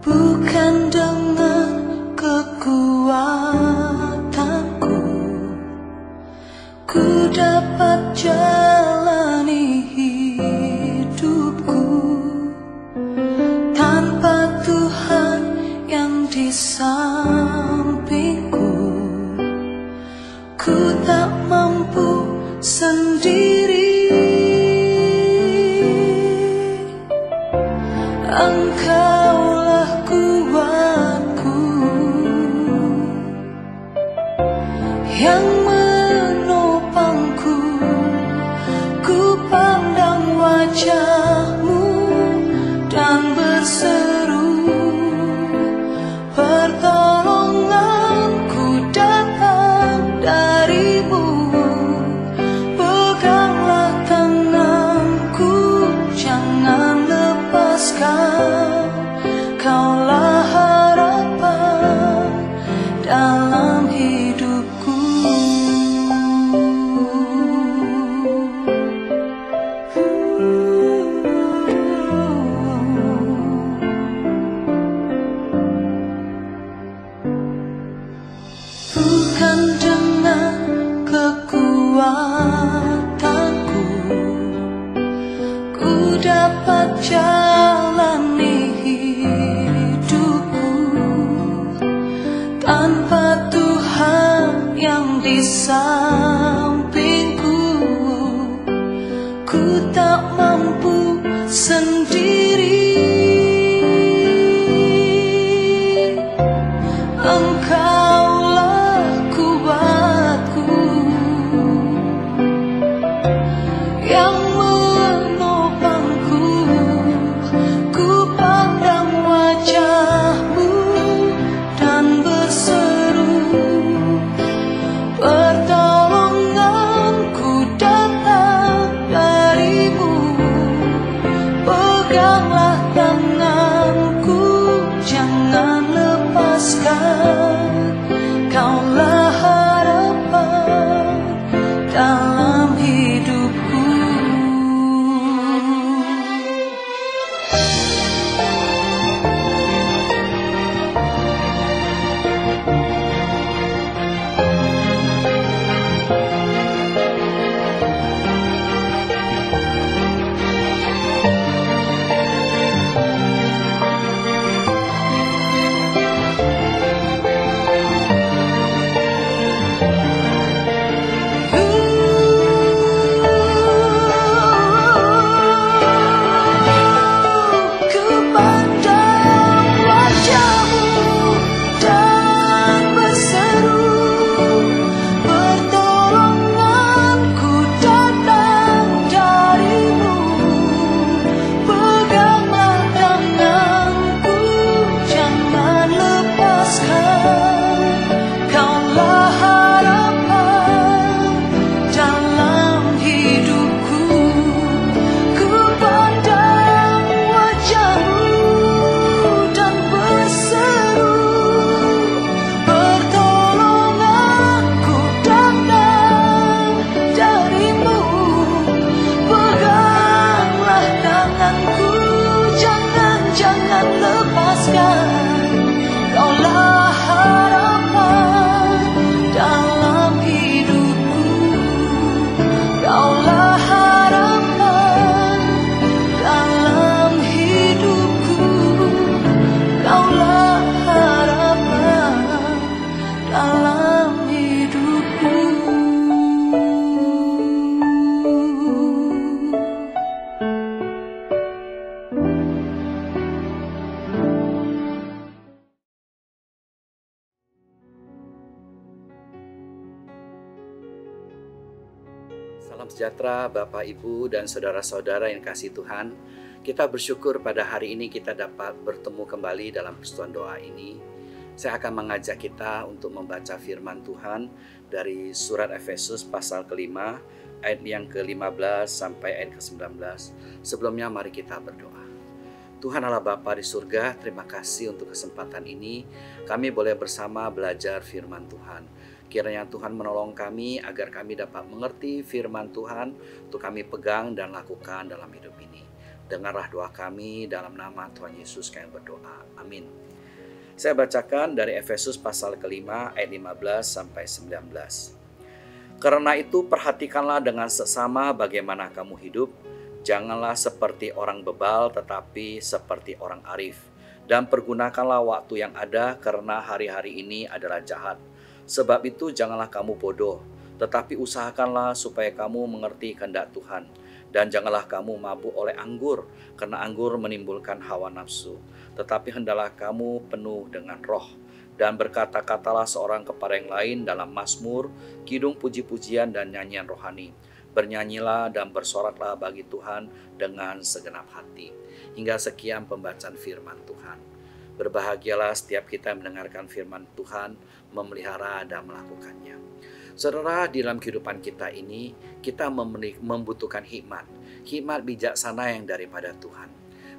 Bukan dengan kekuatanku ku dapat jalani hidupku, tanpa Tuhan yang di sampingku ku tak mampu sendiri. Engkaulah kuatku yang menopangku, ku pandang wajah-Mu dan berseru, pertolonganku datang dari-Mu. Peganglah tanganku, jangan lepaskan, Kaulah harapan dalam hidupku. Bukan dengan kekuatanku ku dapat jalani hidupku, tanpa Tuhan yang di sampingku ku tak mampu sendiri. Engkaulah kuatku yang menopangku, ku pandang wajah-Mu dan berseru, pertolonganku datang dari-Mu. Peganglah tanganku, jangan lepaskan, Kaulah harapan dalam hidupku. Salam sejahtera Bapak, Ibu, dan saudara-saudara yang kasih Tuhan. Kita bersyukur pada hari ini kita dapat bertemu kembali dalam persekutuan doa ini. Saya akan mengajak kita untuk membaca firman Tuhan dari surat Efesus pasal ke-5, ayat yang ke-15 sampai ayat ke-19. Sebelumnya mari kita berdoa. Tuhan Allah Bapa di surga, terima kasih untuk kesempatan ini. Kami boleh bersama belajar firman Tuhan. Kiranya Tuhan menolong kami agar kami dapat mengerti firman Tuhan untuk kami pegang dan lakukan dalam hidup ini. Dengarlah doa kami dalam nama Tuhan Yesus kami berdoa. Amin. Saya bacakan dari Efesus pasal kelima ayat 15 sampai 19. Karena itu perhatikanlah dengan seksama bagaimana kamu hidup. Janganlah seperti orang bebal tetapi seperti orang arif. Dan pergunakanlah waktu yang ada karena hari-hari ini adalah jahat. Sebab itu janganlah kamu bodoh, tetapi usahakanlah supaya kamu mengerti kehendak Tuhan. Dan janganlah kamu mabuk oleh anggur, karena anggur menimbulkan hawa nafsu. Tetapi hendaklah kamu penuh dengan roh. Dan berkata-katalah seorang kepada yang lain dalam mazmur, kidung puji-pujian dan nyanyian rohani. Bernyanyilah dan bersoraklah bagi Tuhan dengan segenap hati. Hingga sekian pembacaan firman Tuhan. Berbahagialah setiap kita mendengarkan firman Tuhan, memelihara dan melakukannya. Saudara, di dalam kehidupan kita ini, kita membutuhkan hikmat. Hikmat bijaksana yang daripada Tuhan.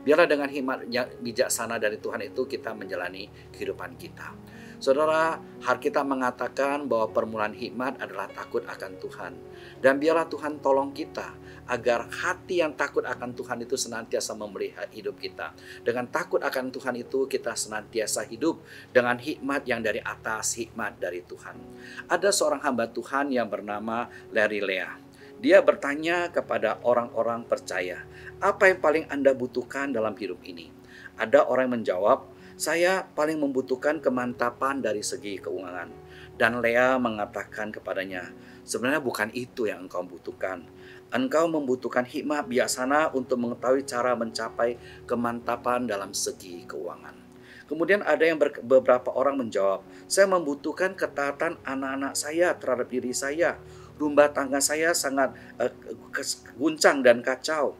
Biarlah dengan hikmat yang bijaksana dari Tuhan itu kita menjalani kehidupan kita. Saudara, kita mengatakan bahwa permulaan hikmat adalah takut akan Tuhan. Dan biarlah Tuhan tolong kita agar hati yang takut akan Tuhan itu senantiasa memelihara hidup kita. Dengan takut akan Tuhan itu kita senantiasa hidup dengan hikmat yang dari atas, hikmat dari Tuhan. Ada seorang hamba Tuhan yang bernama Larry Lea. Dia bertanya kepada orang-orang percaya, apa yang paling Anda butuhkan dalam hidup ini? Ada orang yang menjawab, saya paling membutuhkan kemantapan dari segi keuangan. Dan Lea mengatakan kepadanya, sebenarnya bukan itu yang engkau butuhkan. Engkau membutuhkan hikmat bijaksana untuk mengetahui cara mencapai kemantapan dalam segi keuangan. Kemudian ada yang beberapa orang menjawab, saya membutuhkan ketaatan anak-anak saya terhadap diri saya. Rumah tangga saya sangat guncang dan kacau.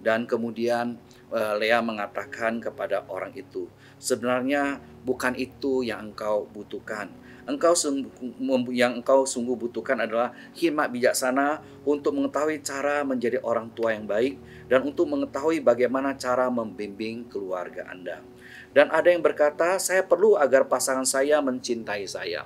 Dan kemudian Lea mengatakan kepada orang itu, sebenarnya bukan itu yang engkau butuhkan. Yang engkau sungguh butuhkan adalah hikmat bijaksana untuk mengetahui cara menjadi orang tua yang baik dan untuk mengetahui bagaimana cara membimbing keluarga Anda. Dan ada yang berkata, saya perlu agar pasangan saya mencintai saya.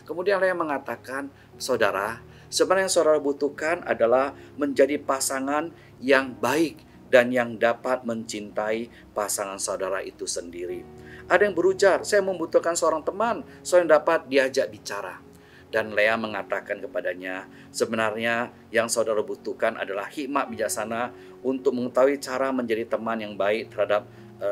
Kemudian Lea mengatakan, saudara, sebenarnya yang saudara butuhkan adalah menjadi pasangan yang baik dan yang dapat mencintai pasangan saudara itu sendiri. Ada yang berujar, saya membutuhkan seorang teman, seorang yang dapat diajak bicara. Dan Lea mengatakan kepadanya, sebenarnya yang saudara butuhkan adalah hikmat bijaksana untuk mengetahui cara menjadi teman yang baik terhadap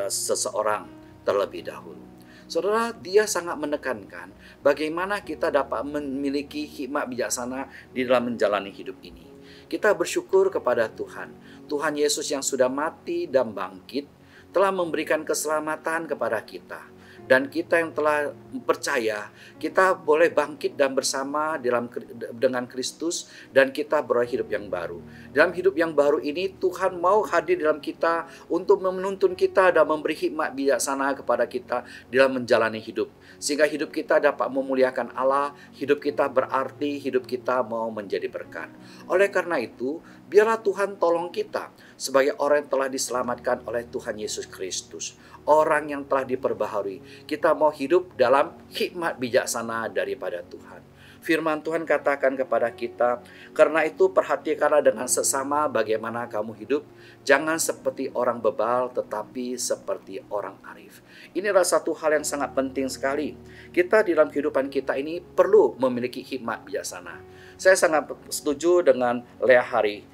seseorang terlebih dahulu. Saudara, dia sangat menekankan bagaimana kita dapat memiliki hikmat bijaksana di dalam menjalani hidup ini. Kita bersyukur kepada Tuhan. Tuhan Yesus yang sudah mati dan bangkit telah memberikan keselamatan kepada kita. Dan kita yang telah percaya, kita boleh bangkit dan bersama dengan Kristus dan kita beroleh hidup yang baru. Dalam hidup yang baru ini Tuhan mau hadir dalam kita untuk menuntun kita dan memberi hikmat bijaksana kepada kita dalam menjalani hidup. Sehingga hidup kita dapat memuliakan Allah, hidup kita berarti, hidup kita mau menjadi berkat. Oleh karena itu, biarlah Tuhan tolong kita sebagai orang yang telah diselamatkan oleh Tuhan Yesus Kristus. Orang yang telah diperbaharui. Kita mau hidup dalam hikmat bijaksana daripada Tuhan. Firman Tuhan katakan kepada kita, karena itu perhatikanlah dengan seksama bagaimana kamu hidup. Jangan seperti orang bebal, tetapi seperti orang arif. Ini adalah satu hal yang sangat penting sekali. Kita di dalam kehidupan kita ini perlu memiliki hikmat bijaksana. Saya sangat setuju dengan Larry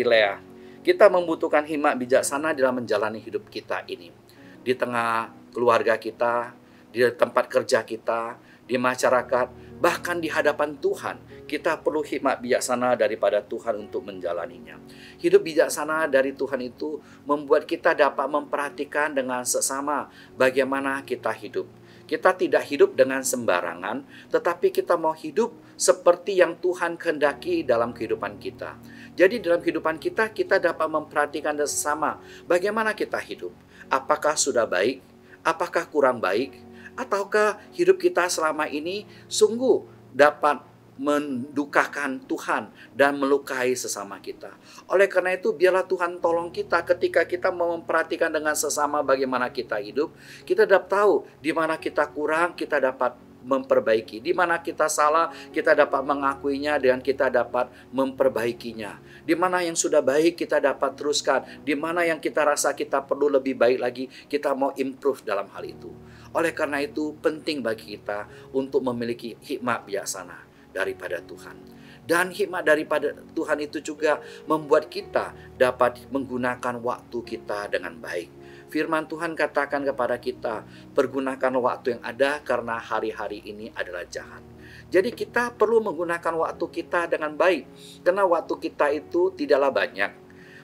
Lea. Kita membutuhkan hikmat bijaksana dalam menjalani hidup kita ini. Di tengah keluarga kita, di tempat kerja kita, di masyarakat, bahkan di hadapan Tuhan. Kita perlu hikmat bijaksana daripada Tuhan untuk menjalaninya. Hidup bijaksana dari Tuhan itu membuat kita dapat memperhatikan dengan seksama bagaimana kita hidup. Kita tidak hidup dengan sembarangan, tetapi kita mau hidup seperti yang Tuhan kehendaki dalam kehidupan kita. Jadi dalam kehidupan kita, kita dapat memperhatikan sesama bagaimana kita hidup. Apakah sudah baik? Apakah kurang baik? Ataukah hidup kita selama ini sungguh dapat mendukakan Tuhan dan melukai sesama kita. Oleh karena itu, biarlah Tuhan tolong kita ketika kita mau memperhatikan dengan sesama bagaimana kita hidup. Kita dapat tahu di mana kita kurang, kita dapat memperbaiki. Di mana kita salah, kita dapat mengakuinya dan kita dapat memperbaikinya. Di mana yang sudah baik, kita dapat teruskan. Di mana yang kita rasa kita perlu lebih baik lagi, kita mau improve dalam hal itu. Oleh karena itu, penting bagi kita untuk memiliki hikmat bijaksana daripada Tuhan. Dan hikmat daripada Tuhan itu juga membuat kita dapat menggunakan waktu kita dengan baik. Firman Tuhan katakan kepada kita, pergunakan waktu yang ada karena hari-hari ini adalah jahat. Jadi kita perlu menggunakan waktu kita dengan baik. Karena waktu kita itu tidaklah banyak.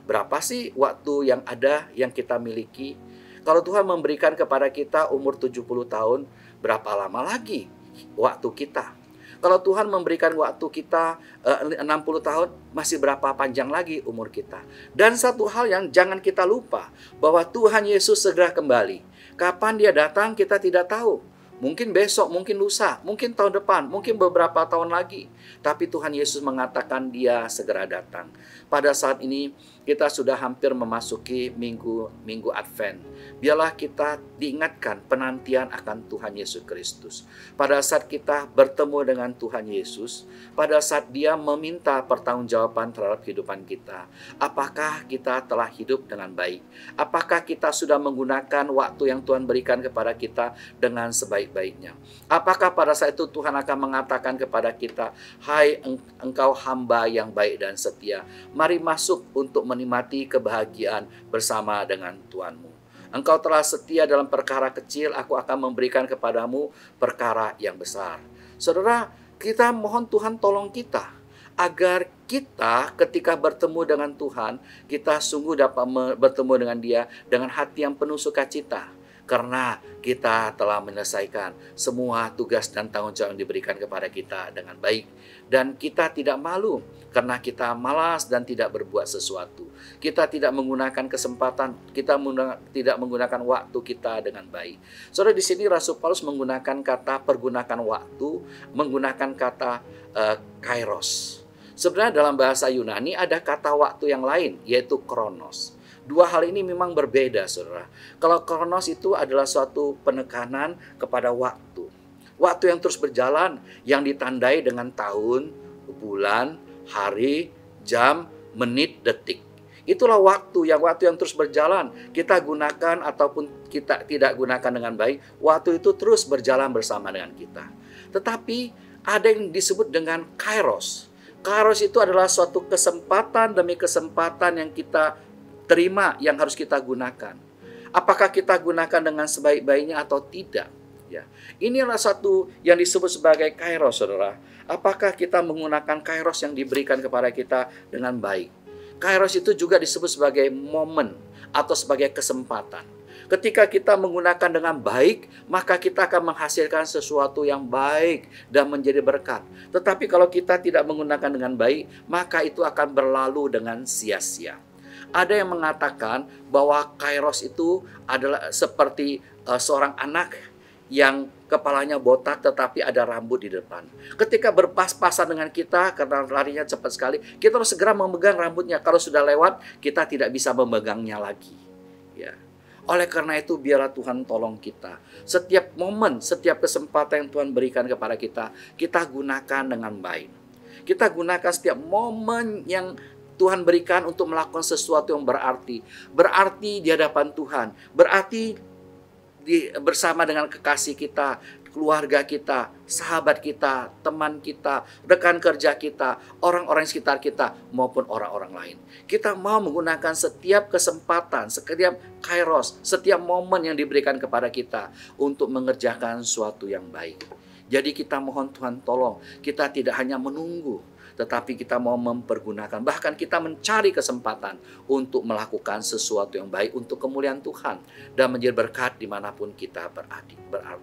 Berapa sih waktu yang ada yang kita miliki? Kalau Tuhan memberikan kepada kita umur 70 tahun, berapa lama lagi waktu kita? Kalau Tuhan memberikan waktu kita 60 tahun, masih berapa panjang lagi umur kita? Dan satu hal yang jangan kita lupa, bahwa Tuhan Yesus segera kembali. Kapan dia datang kita tidak tahu. Mungkin besok, mungkin lusa, mungkin tahun depan, mungkin beberapa tahun lagi. Tapi Tuhan Yesus mengatakan dia segera datang. Pada saat ini kita sudah hampir memasuki minggu Advent. Biarlah kita diingatkan penantian akan Tuhan Yesus Kristus. Pada saat kita bertemu dengan Tuhan Yesus, pada saat dia meminta pertanggungjawaban terhadap kehidupan kita. Apakah kita telah hidup dengan baik? Apakah kita sudah menggunakan waktu yang Tuhan berikan kepada kita dengan sebaik-baiknya? Apakah pada saat itu Tuhan akan mengatakan kepada kita, hai engkau hamba yang baik dan setia, mari masuk untuk menikmati kebahagiaan bersama dengan Tuhanmu. Engkau telah setia dalam perkara kecil, aku akan memberikan kepadamu perkara yang besar. Saudara, kita mohon Tuhan tolong kita, agar kita ketika bertemu dengan Tuhan, kita sungguh dapat bertemu dengan dia dengan hati yang penuh sukacita. Karena kita telah menyelesaikan semua tugas dan tanggung jawab yang diberikan kepada kita dengan baik. Dan kita tidak malu karena kita malas dan tidak berbuat sesuatu. Kita tidak menggunakan kesempatan, kita tidak menggunakan waktu kita dengan baik. Saudara, di sini Rasul Paulus menggunakan kata pergunakan waktu, menggunakan kata kairos. Sebenarnya dalam bahasa Yunani ada kata waktu yang lain, yaitu kronos. Dua hal ini memang berbeda, saudara. Kalau kronos itu adalah suatu penekanan kepada waktu. Waktu yang terus berjalan, yang ditandai dengan tahun, bulan, hari, jam, menit, detik. Itulah waktu yang terus berjalan. Kita gunakan ataupun kita tidak gunakan dengan baik, waktu itu terus berjalan bersama dengan kita. Tetapi ada yang disebut dengan kairos. Kairos itu adalah suatu kesempatan demi kesempatan yang kita terima, yang harus kita gunakan. Apakah kita gunakan dengan sebaik-baiknya atau tidak? Ya, inilah satu yang disebut sebagai kairos, saudara. Apakah kita menggunakan kairos yang diberikan kepada kita dengan baik? Kairos itu juga disebut sebagai momen atau sebagai kesempatan. Ketika kita menggunakan dengan baik, maka kita akan menghasilkan sesuatu yang baik dan menjadi berkat. Tetapi kalau kita tidak menggunakan dengan baik, maka itu akan berlalu dengan sia-sia. Ada yang mengatakan bahwa kairos itu adalah seperti seorang anak yang kepalanya botak tetapi ada rambut di depan. Ketika berpas-pasan dengan kita karena larinya cepat sekali, kita harus segera memegang rambutnya. Kalau sudah lewat, kita tidak bisa memegangnya lagi. Ya. Oleh karena itu, biarlah Tuhan tolong kita. Setiap momen, setiap kesempatan yang Tuhan berikan kepada kita, kita gunakan dengan baik. Kita gunakan setiap momen yang Tuhan berikan untuk melakukan sesuatu yang berarti. Berarti di hadapan Tuhan. Berarti bersama dengan kekasih kita, keluarga kita, sahabat kita, teman kita, rekan kerja kita, orang-orang sekitar kita, maupun orang-orang lain. Kita mau menggunakan setiap kesempatan, setiap kairos, setiap momen yang diberikan kepada kita untuk mengerjakan sesuatu yang baik. Jadi kita mohon Tuhan tolong, kita tidak hanya menunggu, tetapi kita mau mempergunakan, bahkan kita mencari kesempatan untuk melakukan sesuatu yang baik untuk kemuliaan Tuhan dan menjadi berkat dimanapun kita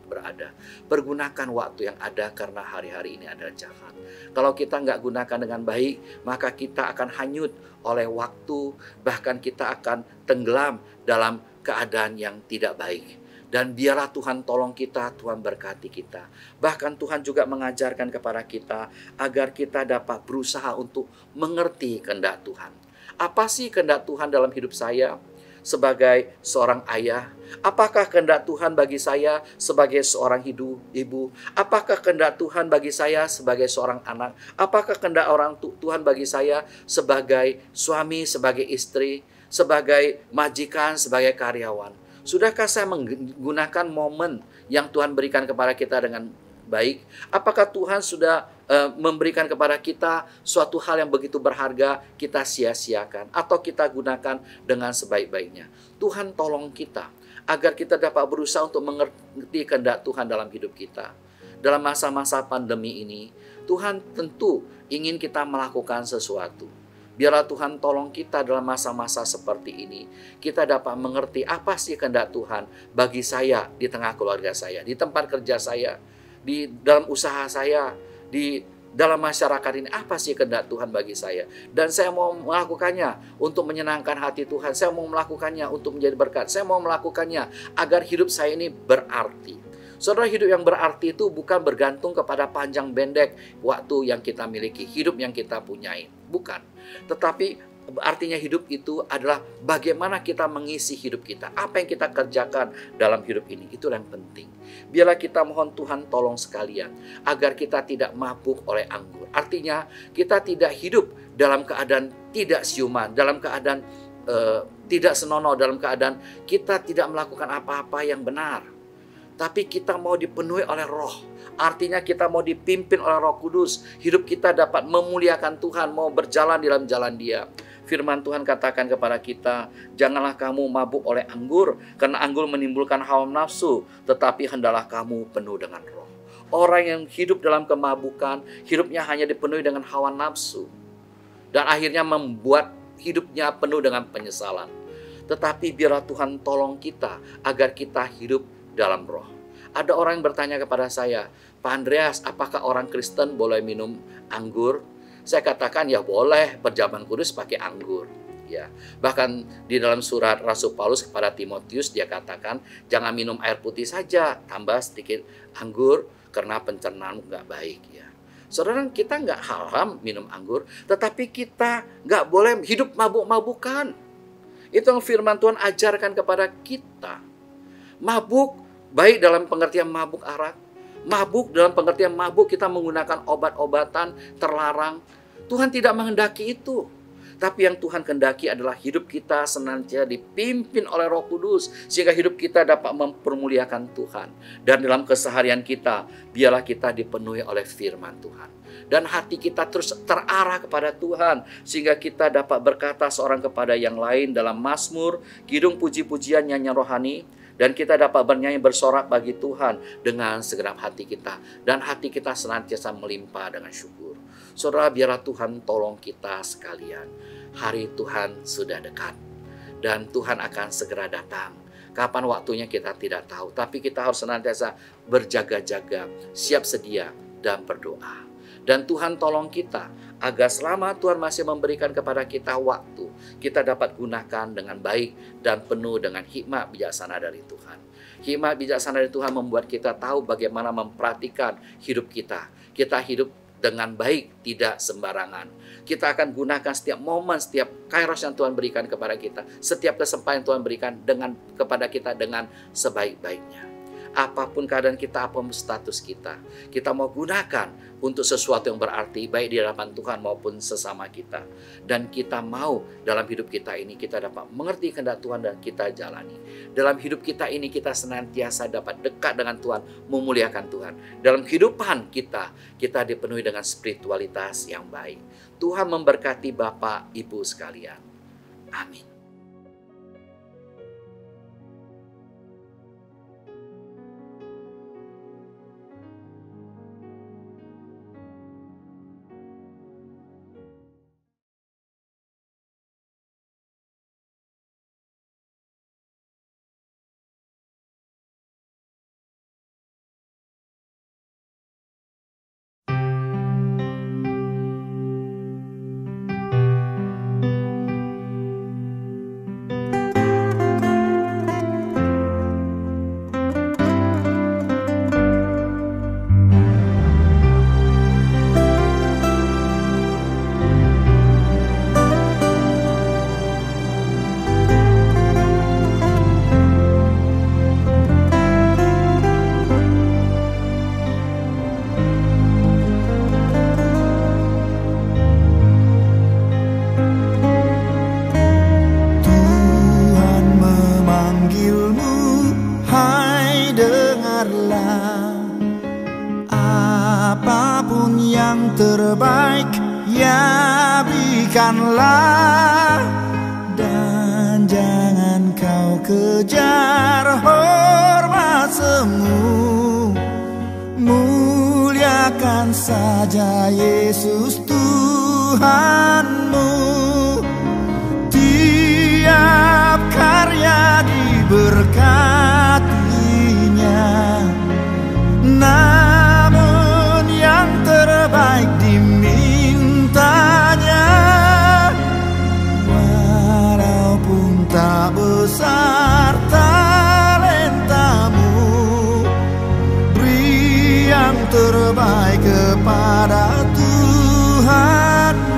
berada. Pergunakan waktu yang ada karena hari-hari ini adalah jahat. Kalau kita nggak gunakan dengan baik, maka kita akan hanyut oleh waktu, bahkan kita akan tenggelam dalam keadaan yang tidak baik. Dan biarlah Tuhan tolong kita, Tuhan berkati kita. Bahkan Tuhan juga mengajarkan kepada kita agar kita dapat berusaha untuk mengerti kehendak Tuhan. Apa sih kehendak Tuhan dalam hidup saya? sebagai seorang ayah? Apakah kehendak Tuhan bagi saya sebagai seorang ibu? Apakah kehendak Tuhan bagi saya sebagai seorang anak? Apakah kehendak Tuhan bagi saya sebagai suami, sebagai istri, sebagai majikan, sebagai karyawan? Sudahkah saya menggunakan momen yang Tuhan berikan kepada kita dengan baik? Apakah Tuhan sudah memberikan kepada kita suatu hal yang begitu berharga, kita sia-siakan atau kita gunakan dengan sebaik-baiknya? Tuhan tolong kita agar kita dapat berusaha untuk mengerti kehendak Tuhan dalam hidup kita. Dalam masa-masa pandemi ini, Tuhan tentu ingin kita melakukan sesuatu. Biarlah Tuhan tolong kita dalam masa-masa seperti ini. Kita dapat mengerti apa sih kehendak Tuhan bagi saya di tengah keluarga saya, di tempat kerja saya, di dalam usaha saya, di dalam masyarakat ini. Apa sih kehendak Tuhan bagi saya? Dan saya mau melakukannya untuk menyenangkan hati Tuhan. Saya mau melakukannya untuk menjadi berkat. Saya mau melakukannya agar hidup saya ini berarti. Saudara, hidup yang berarti itu bukan bergantung kepada panjang pendek waktu yang kita miliki, hidup yang kita punyai. Bukan. Tetapi artinya hidup itu adalah bagaimana kita mengisi hidup kita. Apa yang kita kerjakan dalam hidup ini. Itulah yang penting. Biarlah kita mohon Tuhan tolong sekalian agar kita tidak mabuk oleh anggur. Artinya kita tidak hidup dalam keadaan tidak siuman, dalam keadaan tidak senonoh, dalam keadaan kita tidak melakukan apa-apa yang benar. Tapi kita mau dipenuhi oleh Roh. Artinya kita mau dipimpin oleh Roh Kudus. Hidup kita dapat memuliakan Tuhan, mau berjalan dalam jalan Dia. Firman Tuhan katakan kepada kita, janganlah kamu mabuk oleh anggur, karena anggur menimbulkan hawa nafsu, tetapi hendaklah kamu penuh dengan Roh. Orang yang hidup dalam kemabukan, hidupnya hanya dipenuhi dengan hawa nafsu. Dan akhirnya membuat hidupnya penuh dengan penyesalan. Tetapi biarlah Tuhan tolong kita agar kita hidup dalam Roh. Ada orang yang bertanya kepada saya, Pak Andreas, apakah orang Kristen boleh minum anggur? Saya katakan ya boleh, berjalan kudus pakai anggur. Ya, bahkan di dalam surat Rasul Paulus kepada Timotius dia katakan jangan minum air putih saja, tambah sedikit anggur karena pencernaanmu nggak baik. Ya, saudara, kita nggak haram minum anggur, tetapi kita nggak boleh hidup mabuk-mabukan. Itu yang firman Tuhan ajarkan kepada kita. Mabuk baik dalam pengertian mabuk arak, mabuk dalam pengertian mabuk kita menggunakan obat-obatan terlarang. Tuhan tidak menghendaki itu. Tapi yang Tuhan kehendaki adalah hidup kita senantiasa dipimpin oleh Roh Kudus, sehingga hidup kita dapat mempermuliakan Tuhan. Dan dalam keseharian kita, biarlah kita dipenuhi oleh firman Tuhan. Dan hati kita terus terarah kepada Tuhan, sehingga kita dapat berkata seorang kepada yang lain dalam Mazmur, kidung puji-pujian nyanyian rohani. Dan kita dapat bernyanyi bersorak bagi Tuhan dengan segenap hati kita. Dan hati kita senantiasa melimpah dengan syukur. Saudara, biarlah Tuhan tolong kita sekalian. Hari Tuhan sudah dekat. Dan Tuhan akan segera datang. Kapan waktunya kita tidak tahu. Tapi kita harus senantiasa berjaga-jaga, siap sedia, dan berdoa. Dan Tuhan tolong kita agar selama Tuhan masih memberikan kepada kita waktu, kita dapat gunakan dengan baik dan penuh dengan hikmat bijaksana dari Tuhan. Hikmat bijaksana dari Tuhan membuat kita tahu bagaimana memperhatikan hidup kita. Kita hidup dengan baik, tidak sembarangan. Kita akan gunakan setiap momen, setiap kairos yang Tuhan berikan kepada kita, setiap kesempatan yang Tuhan berikan kepada kita dengan sebaik-baiknya. Apapun keadaan kita, apapun status kita, kita mau gunakan untuk sesuatu yang berarti, baik di hadapan Tuhan maupun sesama kita. Dan kita mau dalam hidup kita ini, kita dapat mengerti kehendak Tuhan dan kita jalani. Dalam hidup kita ini, kita senantiasa dapat dekat dengan Tuhan, memuliakan Tuhan. Dalam kehidupan kita, kita dipenuhi dengan spiritualitas yang baik. Tuhan memberkati Bapak, Ibu sekalian. Amin. terbaik ya berikanlah, dan jangan kau kejar hormat semu. Muliakan saja Yesus Tuhanmu. Tiap karya diberkatinya, namun yang terbaik dimintanya. Walaupun tak besar talentamu, beri yang terbaik kepada Tuhanmu.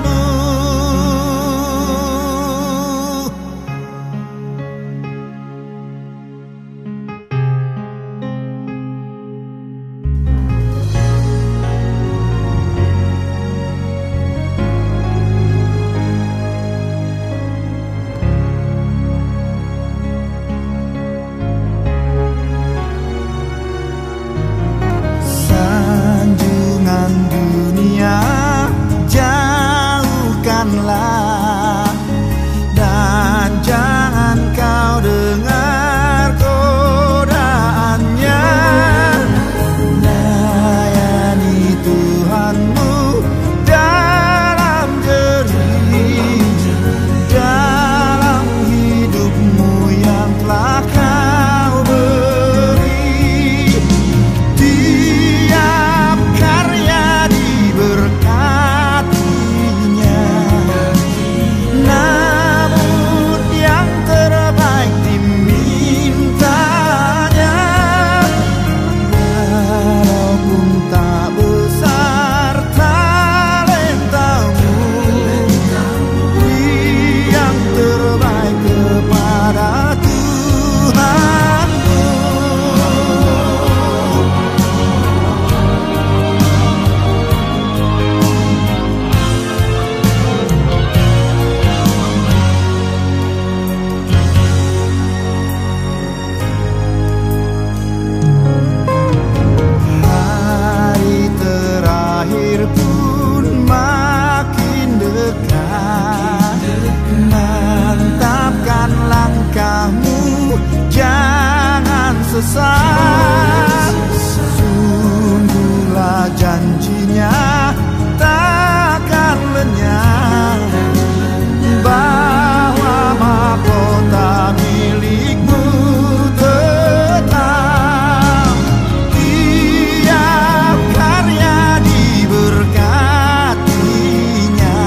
Sanjungan dunia jauhkanlah, dan jangan kau dengar godaannya. Layani Tuhanmu dalam jerih, dalam hidupmu yang telah kau beri. Tiap karya diberkatinya, namun yang terbaik dimintanya. Walaupun tak besar talentamu, beri yang terbaik kepada Tuhanmu. Hari terakhir pun makin dekat. Mantapkan langkahmu, jangan sesat. Sungguhlah janjinya takkan lenyap, bahwa mahkota milikmu tetap. Tiap karya diberkatinya,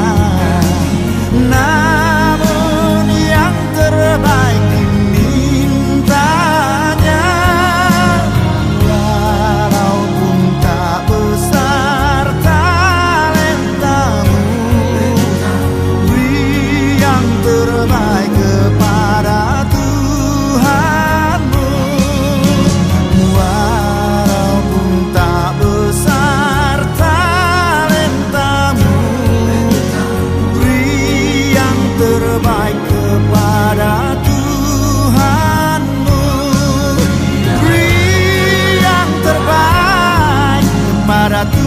namun yang terbaik dimintanya. Walaupun tak besar talentamu, beri yang terbaik kepada Tuhanmu. Walaupun tak besar talentamu, beri yang terbaik kepada Tuhanmu. Beri yang terbaik kepada Tuhanmu.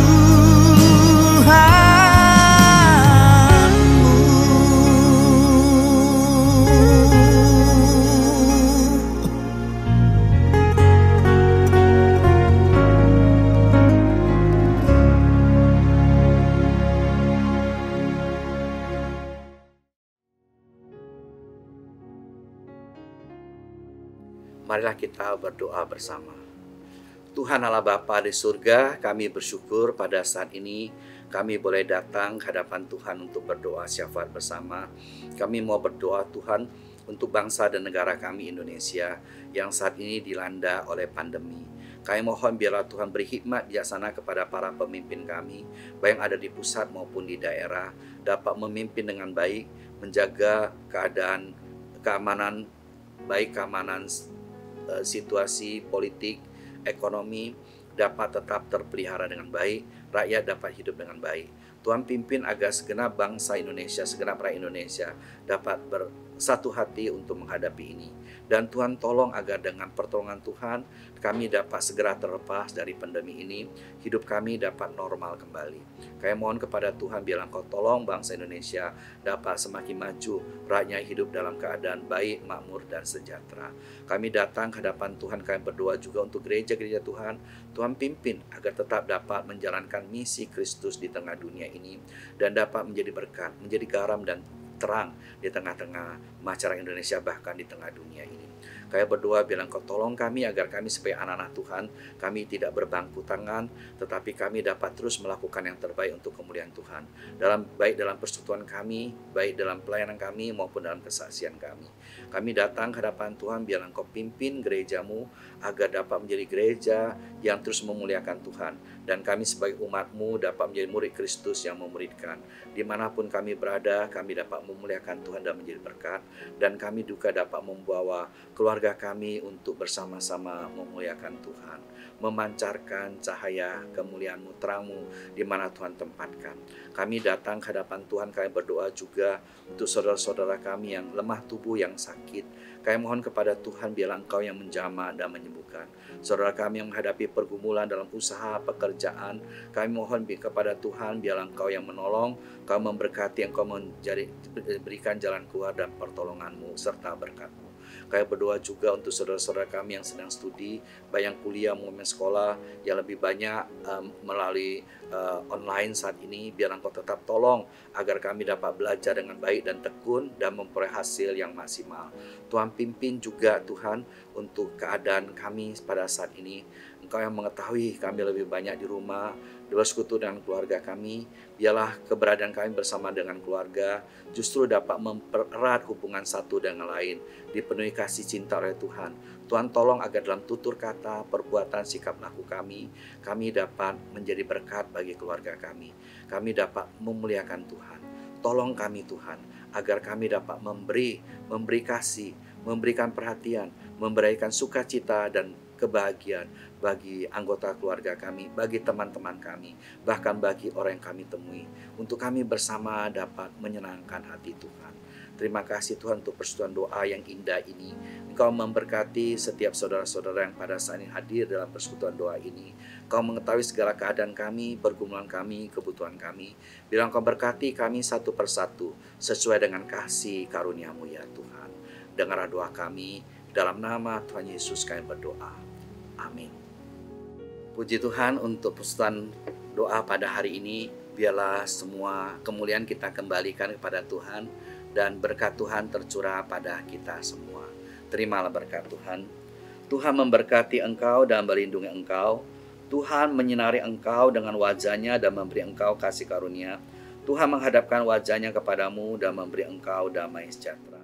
Marilah kita berdoa bersama. Tuhan Allah Bapa di surga, kami bersyukur pada saat ini kami boleh datang ke hadapan Tuhan untuk berdoa syafaat bersama. Kami mau berdoa Tuhan untuk bangsa dan negara kami Indonesia yang saat ini dilanda oleh pandemi. Kami mohon biarlah Tuhan beri hikmat bijaksana kepada para pemimpin kami, baik yang ada di pusat maupun di daerah, dapat memimpin dengan baik, menjaga keamanan, baik keamanan situasi politik, ekonomi dapat tetap terpelihara dengan baik, rakyat dapat hidup dengan baik. Tuhan pimpin agar segenap bangsa Indonesia, segenap rakyat Indonesia dapat bersatu hati untuk menghadapi ini. Dan Tuhan tolong agar dengan pertolongan Tuhan kami dapat segera terlepas dari pandemi ini, hidup kami dapat normal kembali. Kami mohon kepada Tuhan, biarlah Engkau tolong bangsa Indonesia dapat semakin maju, rakyatnya hidup dalam keadaan baik, makmur, dan sejahtera. Kami datang ke hadapan Tuhan, kami berdoa juga untuk gereja-gereja Tuhan. Tuhan pimpin agar tetap dapat menjalankan misi Kristus di tengah dunia ini dan dapat menjadi berkat, menjadi garam dan terang di tengah-tengah masyarakat Indonesia, bahkan di tengah dunia ini. Kami berdoa bilang Kau tolong kami agar kami sebagai anak-anak Tuhan, kami tidak berbangku tangan, tetapi kami dapat terus melakukan yang terbaik untuk kemuliaan Tuhan. Baik dalam persekutuan kami, baik dalam pelayanan kami maupun dalam kesaksian kami. Kami datang ke hadapan Tuhan, biarlah Kau pimpin gerejamu agar dapat menjadi gereja yang terus memuliakan Tuhan. Dan kami sebagai umat-Mu dapat menjadi murid Kristus yang memuridkan. Dimanapun kami berada, kami dapat memuliakan Tuhan dan menjadi berkat. Dan kami juga dapat membawa keluarga kami untuk bersama-sama memuliakan Tuhan, memancarkan cahaya kemuliaan-Mu, terang-Mu di mana Tuhan tempatkan. Kami datang ke hadapan Tuhan, kami berdoa juga untuk saudara-saudara kami yang lemah tubuh, yang sakit. Kami mohon kepada Tuhan, biarlah Engkau yang menjamah dan menyembuhkan. Saudara kami yang menghadapi pergumulan dalam usaha, pekerjaan, kami mohon kepada Tuhan, biarlah Engkau yang menolong, Engkau memberkati, Engkau berikan jalan keluar dan pertolongan-Mu serta berkat-Mu. Kami berdoa juga untuk saudara-saudara kami yang sedang studi, baik yang kuliah maupun sekolah, yang lebih banyak melalui online saat ini. Biar Engkau tetap tolong agar kami dapat belajar dengan baik dan tekun dan memperoleh hasil yang maksimal. Tuhan pimpin juga Tuhan untuk keadaan kami pada saat ini. Engkau yang mengetahui kami lebih banyak di rumah, bersekutu dengan keluarga kami. Biarlah keberadaan kami bersama dengan keluarga justru dapat mempererat hubungan satu dengan lain, dipenuhi kasih cinta oleh Tuhan. Tuhan tolong agar dalam tutur kata, perbuatan, sikap laku kami dapat menjadi berkat bagi keluarga kami. Kami dapat memuliakan Tuhan. Tolong kami Tuhan, agar kami dapat memberi kasih, memberikan perhatian, memberikan sukacita dan kebahagiaan bagi anggota keluarga kami, bagi teman-teman kami, bahkan bagi orang yang kami temui, untuk kami bersama dapat menyenangkan hati Tuhan. Terima kasih Tuhan untuk persekutuan doa yang indah ini. Engkau memberkati setiap saudara-saudara yang pada saat ini hadir dalam persekutuan doa ini. Engkau mengetahui segala keadaan kami, pergumulan kami, kebutuhan kami. Bilang Engkau berkati kami satu persatu sesuai dengan kasih karunia-Mu ya Tuhan. Dengarlah doa kami, dalam nama Tuhan Yesus kami berdoa. Amin. Puji Tuhan untuk persekutuan doa pada hari ini. Biarlah semua kemuliaan kita kembalikan kepada Tuhan dan berkat Tuhan tercurah pada kita semua. Terimalah berkat Tuhan. Tuhan memberkati engkau dan melindungi engkau. Tuhan menyinari engkau dengan wajah-Nya dan memberi engkau kasih karunia. Tuhan menghadapkan wajah-Nya kepadamu dan memberi engkau damai sejahtera.